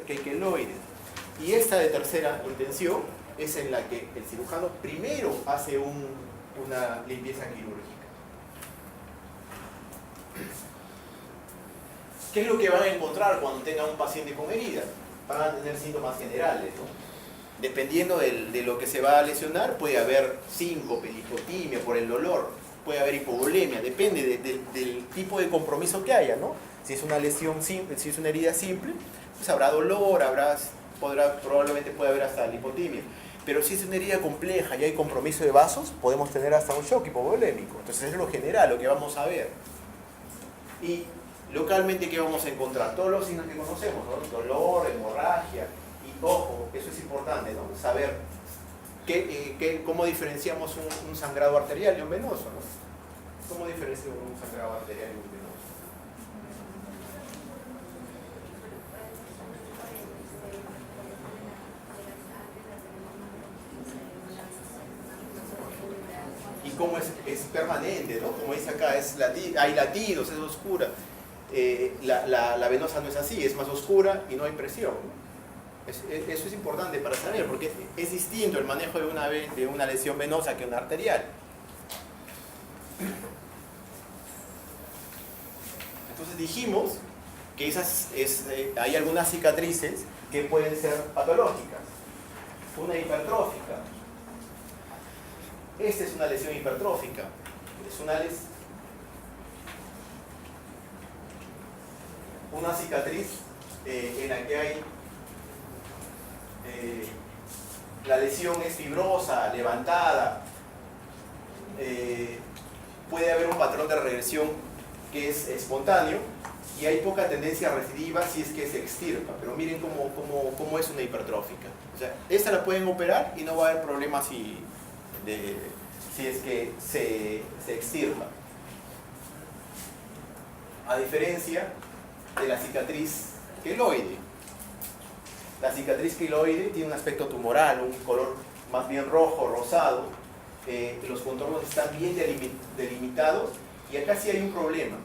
porque hay queloides. Y esta de tercera intención es en la que el cirujano primero hace una limpieza quirúrgica. ¿Qué es lo que van a encontrar cuando tengan un paciente con herida? Van a tener síntomas generales, ¿no? Dependiendo de lo que se va a lesionar, puede haber síncope, hipotimia por el dolor, puede haber hipovolemia, depende del tipo de compromiso que haya, ¿no? Si es una lesión simple, si es una herida simple, pues habrá dolor, probablemente puede haber hasta lipotimia. Pero si es una herida compleja y hay compromiso de vasos, podemos tener hasta un shock hipovolémico. Entonces es lo general, lo que vamos a ver. Y localmente, ¿qué vamos a encontrar? Todos los signos que conocemos, ¿no? Dolor, hemorragia. Y ojo, eso es importante, ¿no? Saber cómo diferenciamos un sangrado arterial y un venoso, ¿no? ¿Cómo diferenciamos un sangrado arterial y un venoso? Y cómo es permanente, ¿no? Como dice acá, hay latidos, es oscura. La venosa no es así, es más oscura y no hay presión, ¿no? Eso es importante para saber, porque es distinto el manejo de una lesión venosa que una arterial. Entonces dijimos que hay algunas cicatrices que pueden ser patológicas. Una hipertrófica. Esta es una lesión hipertrófica. Es una cicatriz en la que hay la lesión es fibrosa, levantada, puede haber un patrón de regresión que es espontáneo y hay poca tendencia recidiva si es que se extirpa, pero miren cómo es una hipertrófica. O sea, esta la pueden operar y no va a haber problemas si es que se extirpa. A diferencia de la cicatriz queloide. La cicatriz queloide tiene un aspecto tumoral, un color más bien rojo, rosado. Los contornos están bien delimitados y acá sí hay un problema.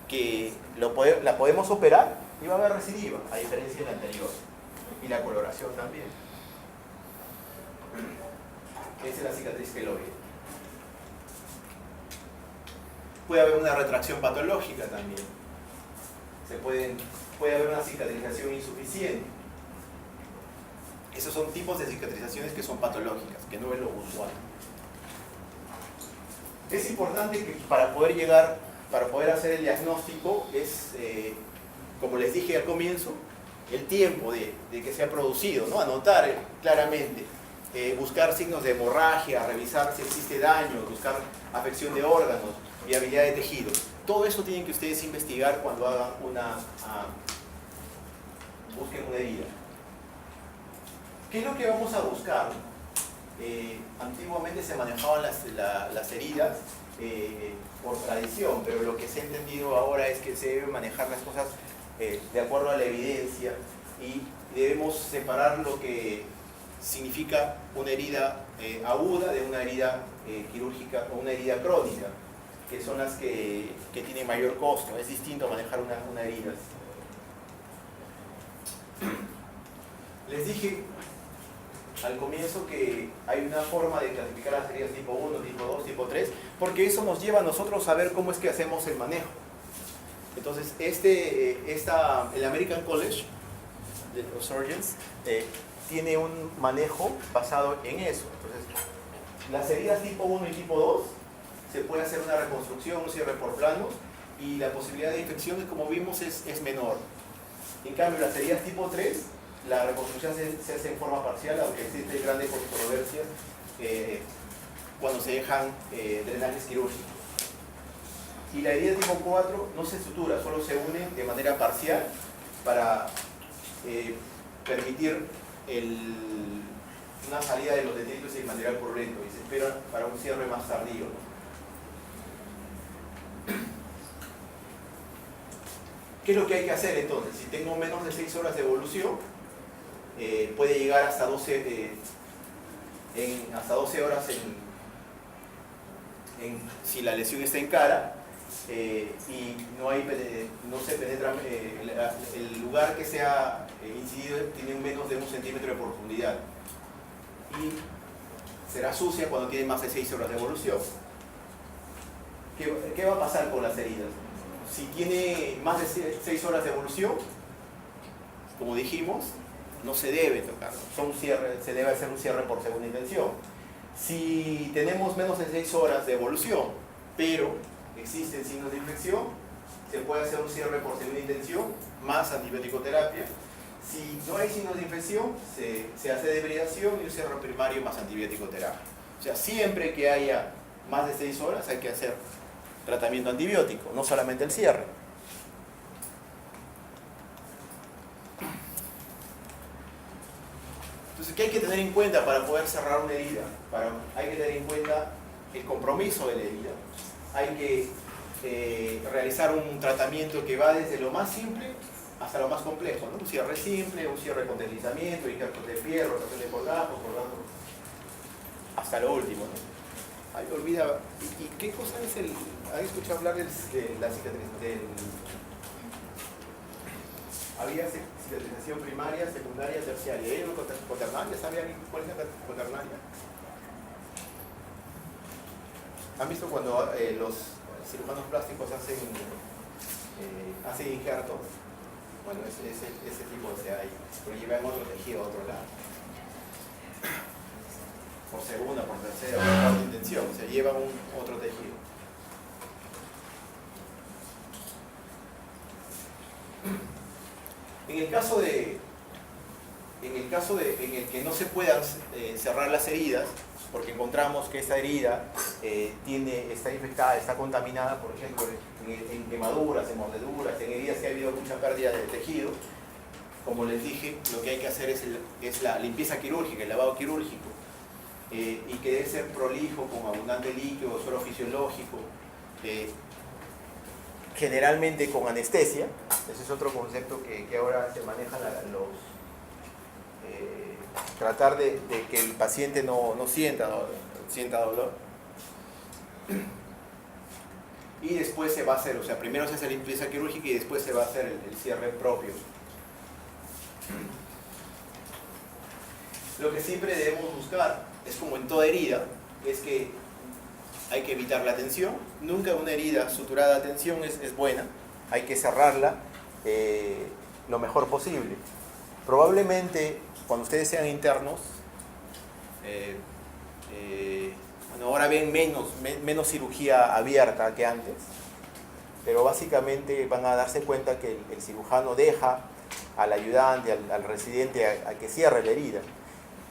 Que la podemos operar y va a haber recidiva, a diferencia de la anterior. Y la coloración también. Esa es la cicatriz queloide. Puede haber una retracción patológica también. Puede haber una cicatrización insuficiente. Esos son tipos de cicatrizaciones que son patológicas, que no es lo usual. Es importante que para poder hacer el diagnóstico, como les dije al comienzo, el tiempo de que se ha producido, ¿no? Anotar claramente, buscar signos de hemorragia, revisar si existe daño, buscar afección de órganos, viabilidad de tejidos. Todo eso tienen que ustedes investigar cuando hagan busquen una herida. ¿Qué es lo que vamos a buscar? Antiguamente se manejaban las heridas por tradición, pero lo que se ha entendido ahora es que se deben manejar las cosas de acuerdo a la evidencia y debemos separar lo que significa una herida aguda de una herida quirúrgica o una herida crónica, que son las que tienen mayor costo. Es distinto manejar una herida. Les dije al comienzo que hay una forma de clasificar las heridas tipo 1, tipo 2, tipo 3, porque eso nos lleva a nosotros a ver cómo es que hacemos el manejo. Entonces, el American College of Surgeons tiene un manejo basado en eso. Entonces, las heridas tipo 1 y tipo 2 se puede hacer una reconstrucción, un cierre por planos, y la posibilidad de infecciones, como vimos, es menor. En cambio, las heridas tipo 3, la reconstrucción se hace en forma parcial, aunque existe grandes controversias cuando se dejan drenajes quirúrgicos. Y la herida tipo 4 no se sutura, solo se une de manera parcial para permitir una salida de los detritos y el material purulento, y se espera para un cierre más tardío, ¿no? ¿Qué es lo que hay que hacer entonces? Si tengo menos de 6 horas de evolución, puede llegar hasta 12 horas si la lesión está en cara, y no se penetra, el lugar que sea incidido tiene menos de 1 centímetro de profundidad y será sucia cuando tiene más de 6 horas de evolución. ¿Qué va a pasar con las heridas? Si tiene más de 6 horas de evolución, como dijimos, no se debe tocar, se debe hacer un cierre por segunda intención. Si tenemos menos de 6 horas de evolución, pero existen signos de infección, se puede hacer un cierre por segunda intención más antibiótico terapia. Si no hay signos de infección, se hace debridación y un cierre primario más antibiótico terapia. O sea, siempre que haya más de 6 horas hay que hacer tratamiento antibiótico, no solamente el cierre. Entonces, ¿qué hay que tener en cuenta para poder cerrar una herida? Hay que tener en cuenta el compromiso de la herida. Hay que realizar un tratamiento que va desde lo más simple hasta lo más complejo, ¿no? Un cierre simple, un cierre con deslizamiento, injertos de piel, rotación de colgajos, hasta lo último, ¿no? Ay, olvida. ¿Y qué cosa es el...? ¿Has escuchado hablar de la cicatrización? Había cicatrización primaria, secundaria, terciaria. ¿Hay una cuaternaria? ¿Sabe alguien cuál es la cuaternaria? ¿Han visto cuando los cirujanos plásticos hacen injertos? Bueno, ese tipo de hay, pero llevan otro tejido a otro lado. Por segunda, por tercera, por cuarta intención, se lleva otro tejido. En el caso en el que no se puedan cerrar las heridas, porque encontramos que esta herida está infectada, está contaminada, por ejemplo, en quemaduras, en mordeduras, en heridas que ha habido mucha pérdida de tejido, como les dije, lo que hay que hacer es la limpieza quirúrgica, el lavado quirúrgico, y que debe ser prolijo, con abundante líquido, suero fisiológico, generalmente con anestesia. Ese es otro concepto que ahora se maneja tratar de que el paciente no sienta dolor. Y después se va a hacer, o sea, primero se hace la limpieza quirúrgica y después se va a hacer el cierre propio. Lo que siempre debemos buscar, es como en toda herida, es que hay que evitar la tensión. Nunca una herida suturada a tensión es buena. Hay que cerrarla lo mejor posible. Probablemente, cuando ustedes sean internos, bueno, ahora ven menos cirugía abierta que antes, pero básicamente van a darse cuenta que el cirujano deja al ayudante, al residente, a que cierre la herida.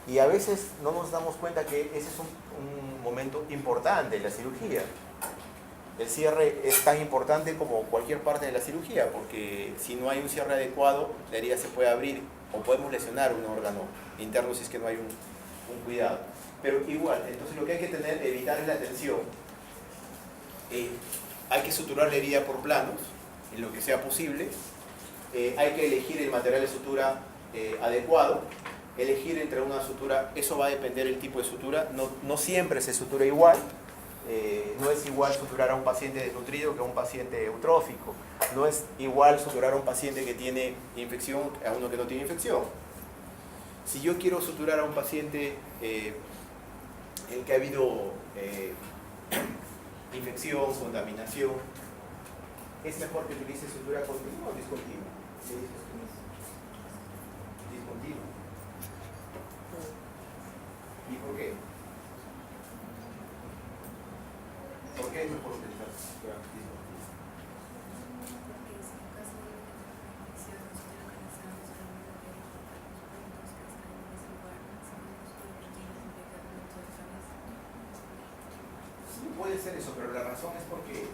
Y a veces no nos damos cuenta que ese es un momento importante en la cirugía. El cierre es tan importante como cualquier parte de la cirugía, porque si no hay un cierre adecuado, la herida se puede abrir o podemos lesionar un órgano interno si es que no hay un cuidado. Pero igual, entonces lo que hay que evitar es la tensión. Hay que suturar la herida por planos, en lo que sea posible. Hay que elegir el material de sutura adecuado. Elegir entre una sutura, eso va a depender del tipo de sutura, no siempre se sutura igual, no es igual suturar a un paciente desnutrido que a un paciente eutrófico, no es igual suturar a un paciente que tiene infección a uno que no tiene infección. Si yo quiero suturar a un paciente en el que ha habido infección, contaminación, es mejor que utilice sutura continua o discontinua. Discontinua. ¿Y por qué? ¿Por qué es mejor utilizar sutura discontinua? Porque si en caso de una infección nos estoy localizando solamente puntos que están en ese lugar, si no nos convertimos en pecadores otra vez. Sí, puede ser eso, pero la razón es porque,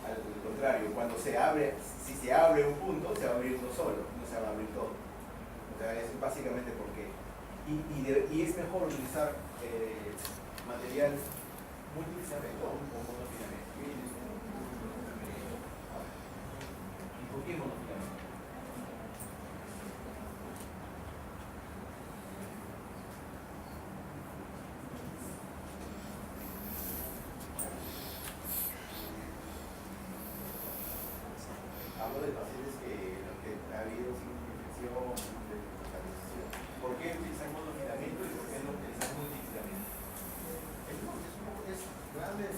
al contrario, cuando si se abre un punto, se va a abrir uno solo, no se va a abrir todo. O sea, es básicamente porque. Y es mejor utilizar material multifilamento o monofilamento. ¿Y por qué monofilamento? de pacientes los que ha habido infección, de hospitalización. ¿Por qué utilizar monofilamento y por qué no utilizar multifilamento? Es realmente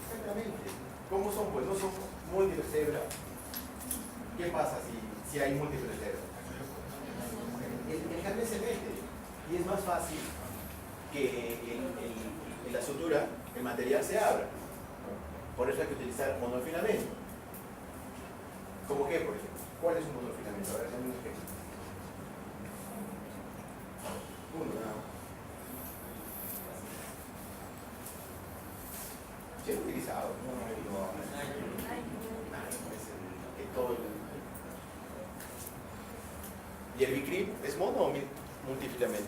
exactamente. ¿Cómo son? Pues no son múltiples células. ¿Qué pasa si hay múltiples células? El germen se mete y es más fácil que en la sutura el material se abra. Por eso hay que utilizar monofilamento. ¿Cómo qué, por ejemplo? ¿Cuál es un monofilamento? A ver, dame un ejemplo. Uno, nada más. Sí, he utilizado. ¿Y el Vicryl es mono o multifilamento?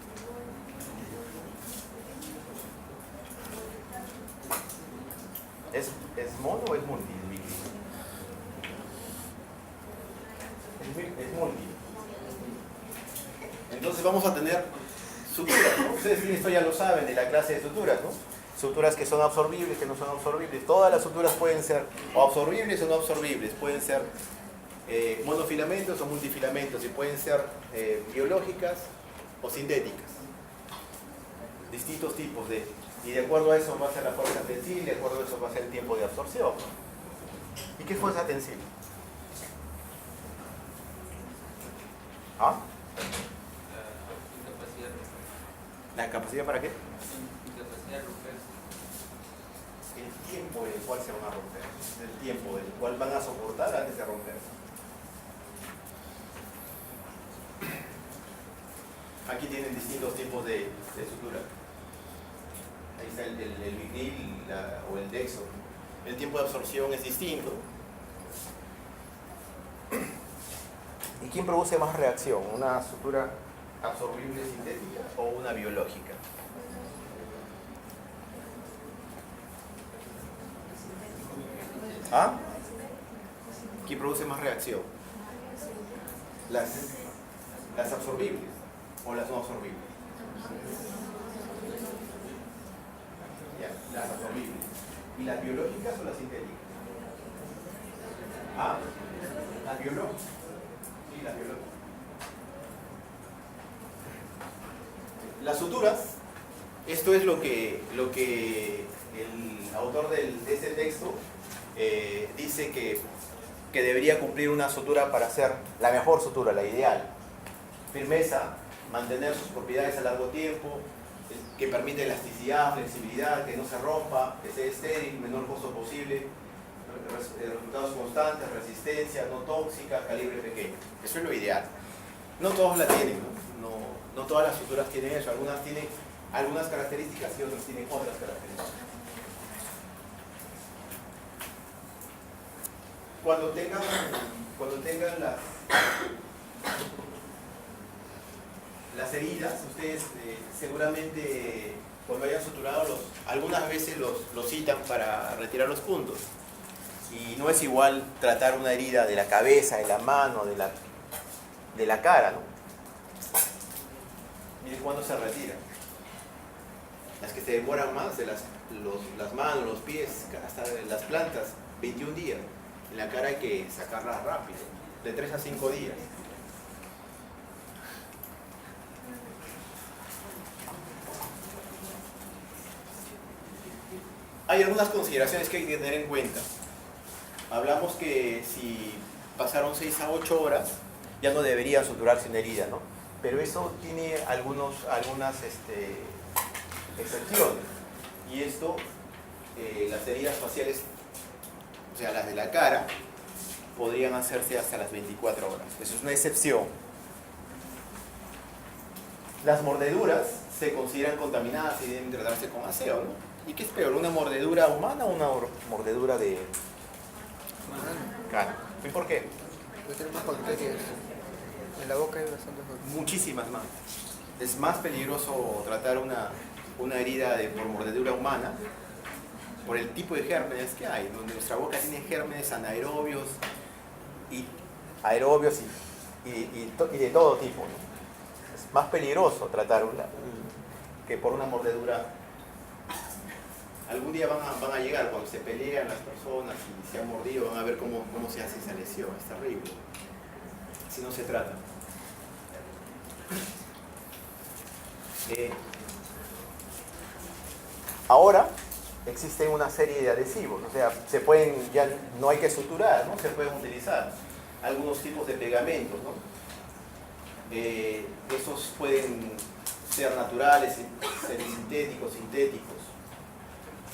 ¿Es mono o es multi el Vicryl? Es multi. Entonces vamos a tener suturas, ¿no? Ustedes esto ya lo saben de la clase de suturas, ¿no? Suturas que son absorbibles, que no son absorbibles. Todas las suturas pueden ser o absorbibles o no absorbibles. Pueden ser monofilamentos o multifilamentos y pueden ser biológicas o sintéticas. Distintos tipos de... Y de acuerdo a eso va a ser la fuerza tensil, de acuerdo a eso va a ser el tiempo de absorción. ¿Y qué es fuerza tensil? ¿Ah? ¿La capacidad para qué? Incapacidad de romperse. El tiempo en el cual se van a romper. El tiempo del cual van a soportar antes de romperse. Aquí tienen distintos tipos de sutura. Ahí está el Vicryl o el Dexo. El tiempo de absorción es distinto. ¿Y quién produce más reacción? ¿Una sutura absorbible sintética o una biológica? ¿Ah? ¿Quién produce más reacción? Las absorbibles o las no absorbibles. Ya, las absorbibles. ¿Y las biológicas o las sintéticas? ¿Ah? Las biológicas. Sí, las biológicas. Las suturas, esto es lo que el autor de este texto dice que debería cumplir una sutura para ser la mejor sutura, la ideal. Firmeza, mantener sus propiedades a largo tiempo, que permite elasticidad, flexibilidad, que no se rompa, que sea estéril, menor costo posible, resultados constantes, resistencia, no tóxica, calibre pequeño. Eso es lo ideal. No todos la tienen, ¿no? No todas las suturas tienen eso, algunas tienen algunas características y otras tienen otras características. Cuando tengan las heridas, ustedes seguramente cuando hayan suturado algunas veces los citan para retirar los puntos. Y no es igual tratar una herida de la cabeza, de la mano, de la cara, ¿no? Miren cuándo se retiran. Las que se demoran más, de las manos, los pies, hasta las plantas, 21 días. En la cara hay que sacarla rápido, de 3 a 5 días. Hay algunas consideraciones que hay que tener en cuenta. Hablamos que si pasaron 6 a 8 horas, ya no deberían suturar sin herida, ¿no? Pero eso tiene algunas excepciones. Y esto, las heridas faciales, o sea, las de la cara, podrían hacerse hasta las 24 horas. Eso es una excepción. Las mordeduras se consideran contaminadas y deben tratarse con aseo, ¿no? ¿Y qué es peor, una mordedura humana o una mordedura de cara? ¿Y por qué? Puede tener más bacterias. En la boca hay bastantes bacterias. Muchísimas más. Es más peligroso tratar una herida por mordedura humana por el tipo de gérmenes que hay, donde nuestra boca tiene gérmenes anaerobios y aerobios y de todo tipo, ¿no? Es más peligroso tratar que por una mordedura Algún día van a llegar, cuando se pelean las personas y se han mordido, van a ver cómo se hace esa lesión. Es terrible. Si no se trata. Ahora existen una serie de adhesivos, o sea, se pueden, ya no hay que suturar, ¿no? Se pueden utilizar algunos tipos de pegamentos, ¿no? Esos pueden ser naturales, ser sintéticos.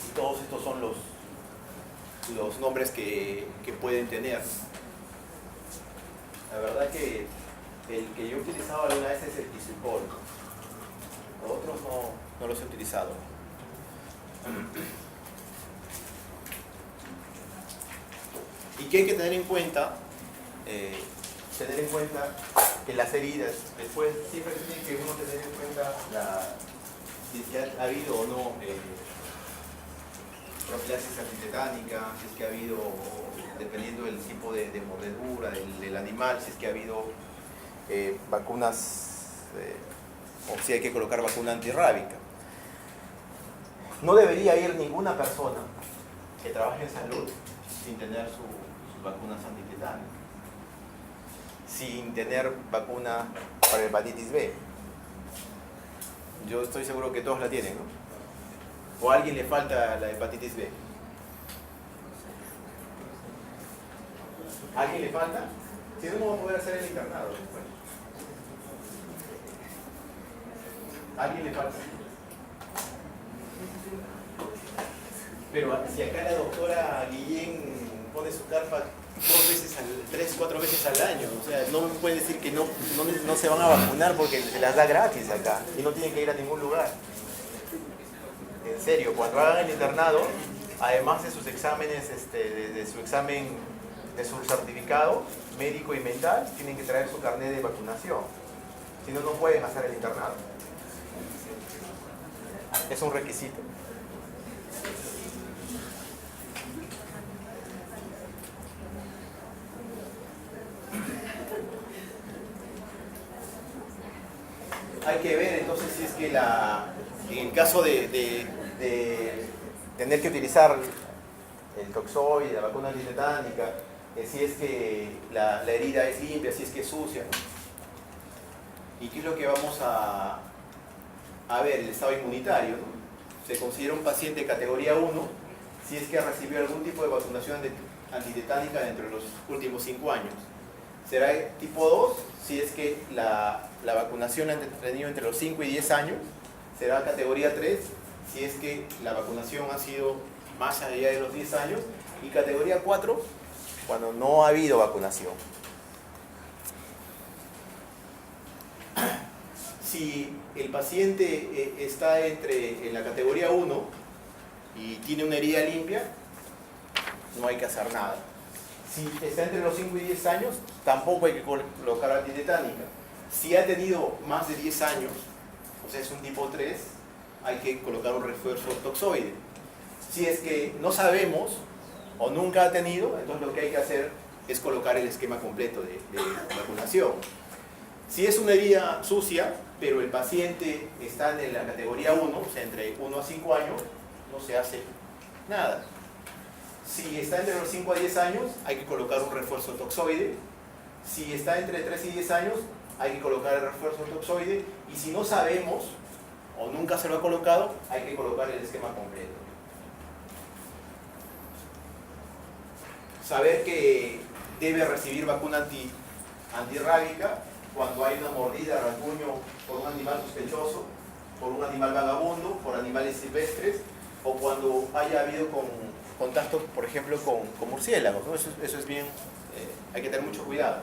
Y todos estos son los nombres que pueden tener. La verdad que el que yo he utilizado alguna vez es el Tisupol. Otros no los he utilizado. ¿Y qué hay que tener en cuenta? Que las heridas, después siempre tiene que uno tener en cuenta si es que ha habido o no profilaxis antitetánica, si es que ha habido, dependiendo del tipo de mordedura del animal, si es que ha habido vacunas, o si hay que colocar vacuna antirrábica. No debería ir ninguna persona que trabaje en salud sin tener sus vacunas antitetánicas, sin tener vacuna para hepatitis B. Yo estoy seguro que todos la tienen, ¿no? ¿O a alguien le falta la hepatitis B? ¿A alguien le falta? Si no, vamos a poder hacer el internado después. ¿A alguien le falta? Pero si acá la doctora Guillén pone su carpa 3-4 veces al año, o sea, no me pueden decir que no se van a vacunar porque se las da gratis acá y no tienen que ir a ningún lugar. En serio, cuando hagan el internado, además de sus exámenes, de su examen, de su certificado médico y mental, tienen que traer su carnet de vacunación. Si no, no pueden hacer el internado. Es un requisito. Hay que ver entonces si es que en el caso de tener que utilizar el toxoide, la vacuna antitetánica, si es que la herida es limpia, si es que es sucia, ¿no? ¿Y qué es lo que vamos a ver? El estado inmunitario, ¿no? Se considera un paciente categoría 1 si es que ha recibido algún tipo de vacunación antitetánica dentro de los últimos 5 años. Será tipo 2 si es que la vacunación la han tenido entre los 5 y 10 años. Será categoría 3 si es que la vacunación ha sido más allá de los 10 años. Y categoría 4 cuando no ha habido vacunación. Si el paciente está en la categoría 1 y tiene una herida limpia, no hay que hacer nada. Si está entre los 5 y 10 años, tampoco hay que colocar antitetánica. Si ha tenido más de 10 años, o sea, es un tipo 3, hay que colocar un refuerzo toxoide. Si es que no sabemos o nunca ha tenido, entonces lo que hay que hacer es colocar el esquema completo de vacunación. Si es una herida sucia, pero el paciente está en la categoría 1, o sea, entre 1 a 5 años, no se hace nada. Si está entre los 5 a 10 años, hay que colocar un refuerzo toxoide. Si está entre 3 y 10 años, hay que colocar el refuerzo toxoide. Y si no sabemos, o nunca se lo ha colocado, hay que colocar el esquema completo. Saber que debe recibir vacuna antirrábica cuando hay una mordida, rasguño por un animal sospechoso, por un animal vagabundo, por animales silvestres, o cuando haya habido contacto, por ejemplo, con murciélagos, ¿no? Eso es bien, hay que tener mucho cuidado.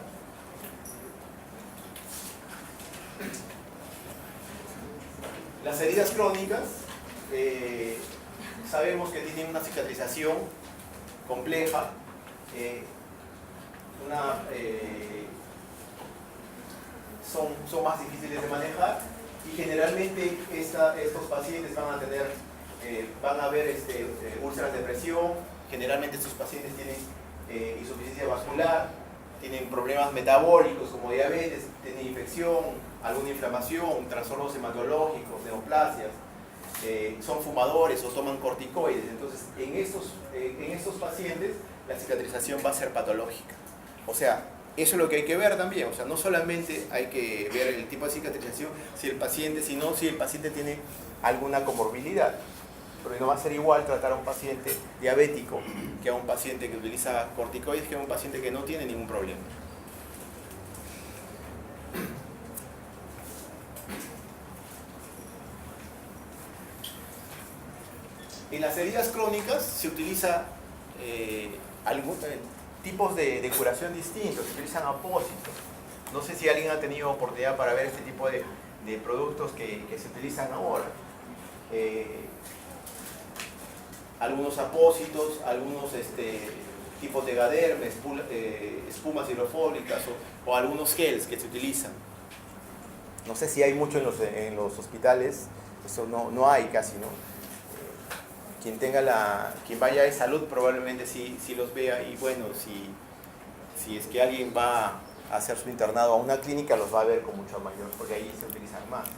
Las heridas crónicas, sabemos que tienen una cicatrización compleja, son más difíciles de manejar y generalmente estos pacientes van a ver úlceras de presión. Generalmente estos pacientes tienen insuficiencia vascular, tienen problemas metabólicos como diabetes, tienen infección, alguna inflamación, trastornos hematológicos, neoplasias. son fumadores o toman corticoides. Entonces, en estos pacientes la cicatrización va a ser patológica. O sea, eso es lo que hay que ver también. O sea, no solamente hay que ver el tipo de cicatrización, sino si el paciente tiene alguna comorbilidad. Porque no va a ser igual tratar a un paciente diabético que a un paciente que utiliza corticoides que a un paciente que no tiene ningún problema. En las heridas crónicas se utiliza tipos de curación distintos, se utilizan apósitos. No sé si alguien ha tenido oportunidad para ver este tipo de productos que se utilizan ahora. Algunos apósitos, algunos tipos de gaderme, espumas hidrofólicas o algunos gels que se utilizan. No sé si hay mucho en los hospitales, eso no hay casi, ¿no? Quien vaya de salud probablemente sí los vea, y bueno, si es que alguien va a hacer su internado a una clínica, los va a ver con mucho mayor, porque ahí se utilizan más.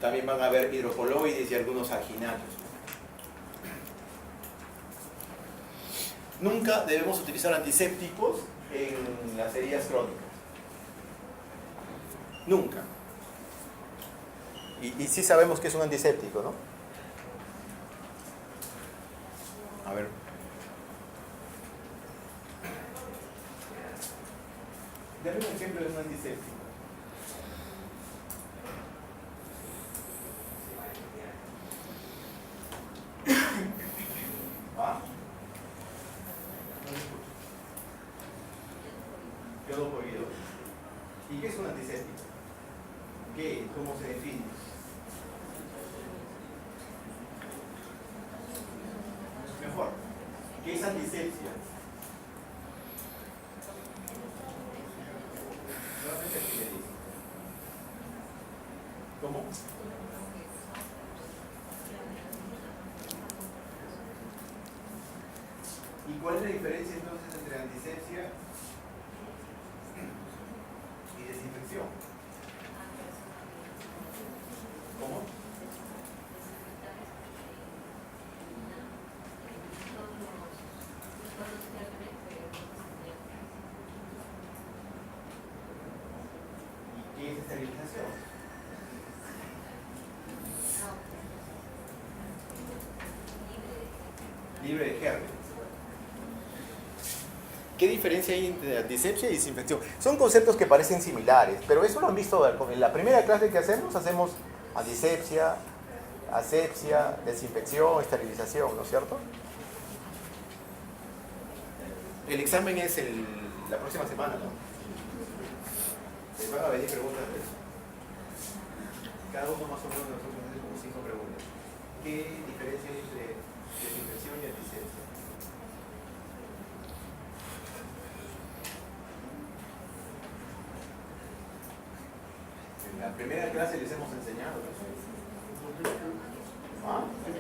También van a haber hidrocoloides y algunos alginatos. Nunca debemos utilizar antisépticos en las heridas crónicas. Nunca. Y sí sabemos que es un antiséptico, ¿no? A ver. Dame un ejemplo de un antiséptico. ¿Ah? No me escucho. Quedó oído. ¿Y qué es un antiséptico? ¿Qué? ¿Cómo se define? Mejor. ¿Qué es antisepsia? Solamente aquí le dice. ¿Cómo? ¿Y cuál es la diferencia entonces entre antisepsia y desinfección? ¿Cómo? ¿Y qué es esterilización? Libre de gérmenes. ¿Qué diferencia hay entre antisepsia y desinfección? Son conceptos que parecen similares, pero eso lo han visto en la primera clase que hacemos antisepsia, asepsia, desinfección, esterilización, ¿no es cierto? El examen es la próxima semana, ¿no? Les van a venir preguntas de eso. Cada uno más o menos de nosotros hace como 5 preguntas. ¿Qué diferencia hay entre desinfección y antisepsia? En la primera clase les hemos enseñado eso. ¿Ah? El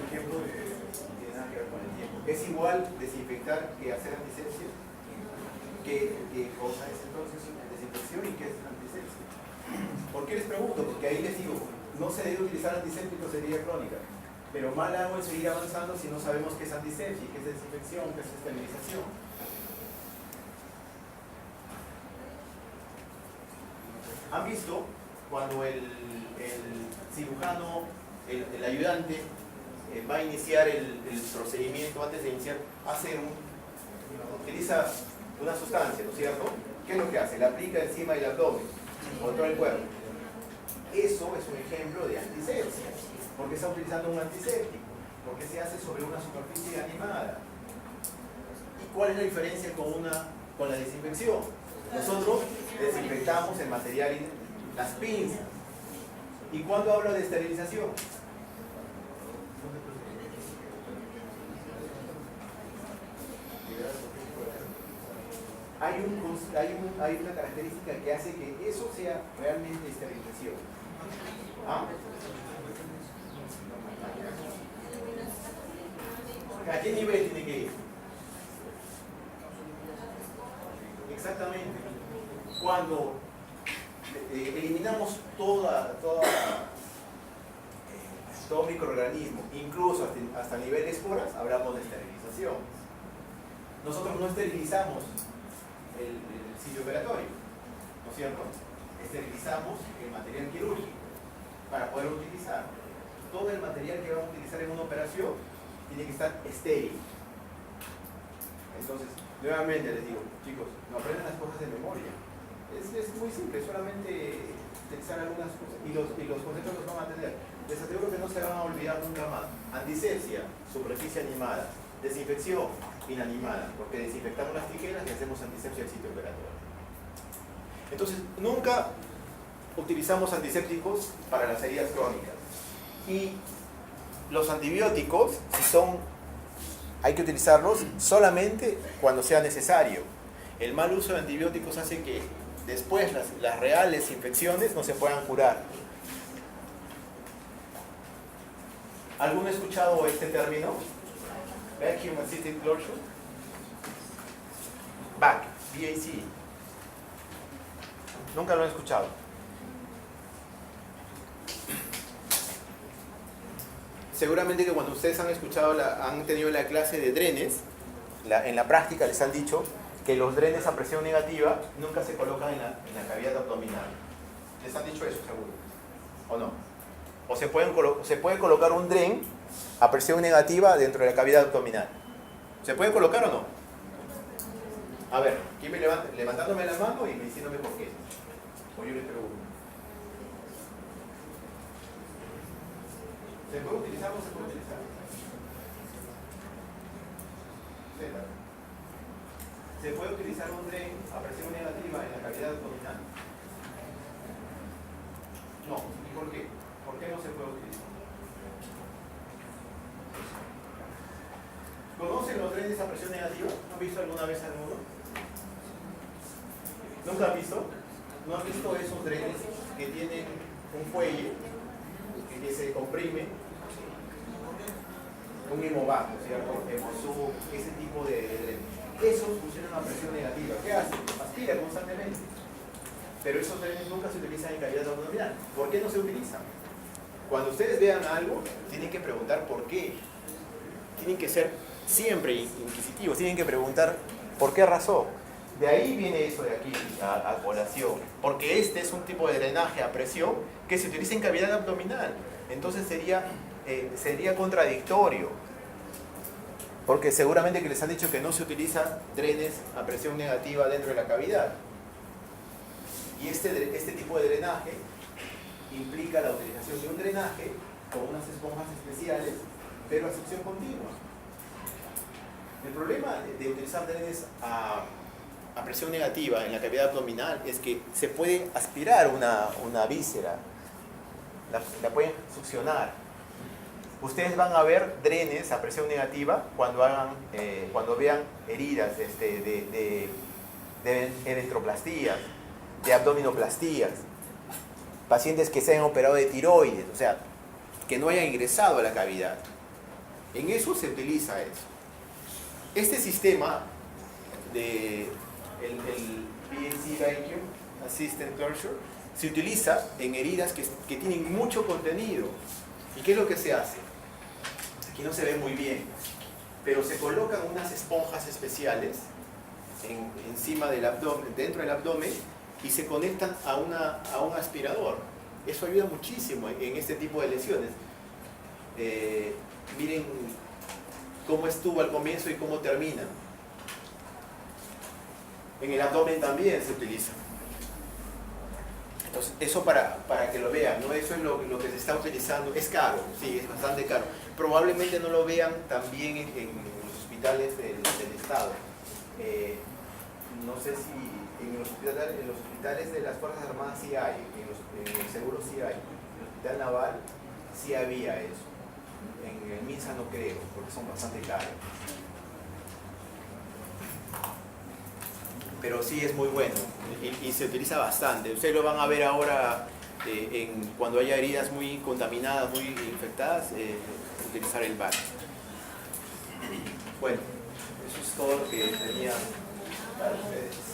tiempo no tiene nada que ver con el tiempo. ¿Es igual desinfectar que hacer antisepsia? ¿Qué cosa es entonces desinfección y qué es antisepsia? ¿Por qué les pregunto? Porque ahí les digo, no se debe utilizar antisépticos en herida crónica, pero mal hago en seguir avanzando si no sabemos qué es antisepsia, qué es desinfección, qué es esterilización. ¿Han visto cuando el cirujano, el ayudante, va a iniciar el procedimiento? Antes de iniciar, utiliza una sustancia, ¿no es cierto? ¿Qué es lo que hace? La aplica encima del abdomen, por todo el cuerpo. Eso es un ejemplo de antisepsia, porque está utilizando un antiséptico, porque se hace sobre una superficie animada. ¿Y cuál es la diferencia con la desinfección? Nosotros desinfectamos el material, las pinzas. ¿Y cuándo hablo de esterilización? Hay una característica que hace que eso sea realmente esterilización. ¿Ah? ¿A qué nivel tiene que ir? Exactamente. Cuando eliminamos todo microorganismo, incluso hasta nivel de esporas, hablamos de esterilización. Nosotros no esterilizamos el sitio operatorio, ¿no es cierto? Esterilizamos el material quirúrgico para poder utilizar. Todo el material que vamos a utilizar en una operación tiene que estar estéril. Entonces, nuevamente les digo, chicos, no aprendan las cosas de memoria. Es muy simple, solamente utilizar algunas cosas y los conceptos los van a tener. Les aseguro que no se van a olvidar nunca más. Antisepsia, superficie animada. Desinfección, inanimada, porque desinfectamos las tijeras y hacemos antisepsia al sitio operatorio. Entonces, nunca utilizamos antisépticos para las heridas crónicas. Y los antibióticos, hay que utilizarlos solamente cuando sea necesario. El mal uso de antibióticos hace que después las reales infecciones no se puedan curar. ¿Alguno ha escuchado este término? Vacuum Assisted Closure. BAC. Nunca lo he escuchado. Seguramente que cuando ustedes han escuchado, han tenido la clase de drenes, en la práctica les han dicho que los drenes a presión negativa nunca se colocan en la cavidad abdominal. ¿Les han dicho eso seguro? ¿O no? O se puede colocar un dren a presión negativa dentro de la cavidad abdominal. ¿Se puede colocar o no? A ver, ¿quién me levanta? Levantándome la mano y diciéndome por qué. O yo les pregunto. ¿Se puede utilizar o no se puede utilizar? ¿Se puede utilizar un dren a presión negativa en la cavidad abdominal? No. ¿Y por qué? ¿Por qué no se puede utilizar? ¿Conocen los drenes a presión negativa? ¿Han visto alguna vez alguno? ¿Nunca han visto? ¿No han visto esos drenes que tienen un fuelle que se comprime? Un hemovac, ¿cierto? Hemosub, ese tipo de drenes. Esos funcionan a presión negativa. ¿Qué hacen? Aspira constantemente. Pero esos drenes nunca se utilizan en cavidad abdominal. ¿Por qué no se utilizan? Cuando ustedes vean algo, tienen que preguntar por qué. Tienen que ser siempre inquisitivos, tienen que preguntar por qué razón. De ahí viene eso de aquí, a colación. Porque este es un tipo de drenaje a presión que se utiliza en cavidad abdominal. Entonces sería contradictorio. Porque seguramente que les han dicho que no se utilizan drenes a presión negativa dentro de la cavidad. Y este tipo de drenaje implica la utilización de un drenaje con unas esponjas especiales, pero a succión continua. El problema de utilizar drenes a presión negativa en la cavidad abdominal es que se puede aspirar una víscera, la pueden succionar. Ustedes van a ver drenes a presión negativa cuando vean heridas de electroplastías, de abdominoplastías, pacientes que se hayan operado de tiroides, o sea, que no hayan ingresado a la cavidad. En eso se utiliza eso. Este sistema el PAC Vacuum Assisted Closure se utiliza en heridas que tienen mucho contenido. ¿Y qué es lo que se hace? Aquí no se ve muy bien, pero se colocan unas esponjas especiales encima del abdomen, dentro del abdomen, y se conectan a un aspirador. Eso ayuda muchísimo en este tipo de lesiones. Miren cómo estuvo al comienzo y cómo termina. En el abdomen también se utiliza. Entonces, eso para que lo vean, ¿no? Eso es lo que se está utilizando. Es caro, sí, es bastante caro. Probablemente no lo vean también en los hospitales del Estado. No sé si en los hospitales de las Fuerzas Armadas sí hay, en el seguro sí hay. En el Hospital Naval sí había eso. En el MINSA no creo, porque son bastante caros. Pero sí es muy bueno y se utiliza bastante. Ustedes lo van a ver ahora cuando haya heridas muy contaminadas, muy infectadas, utilizar el VAC. Bueno, eso es todo lo que tenía para ustedes.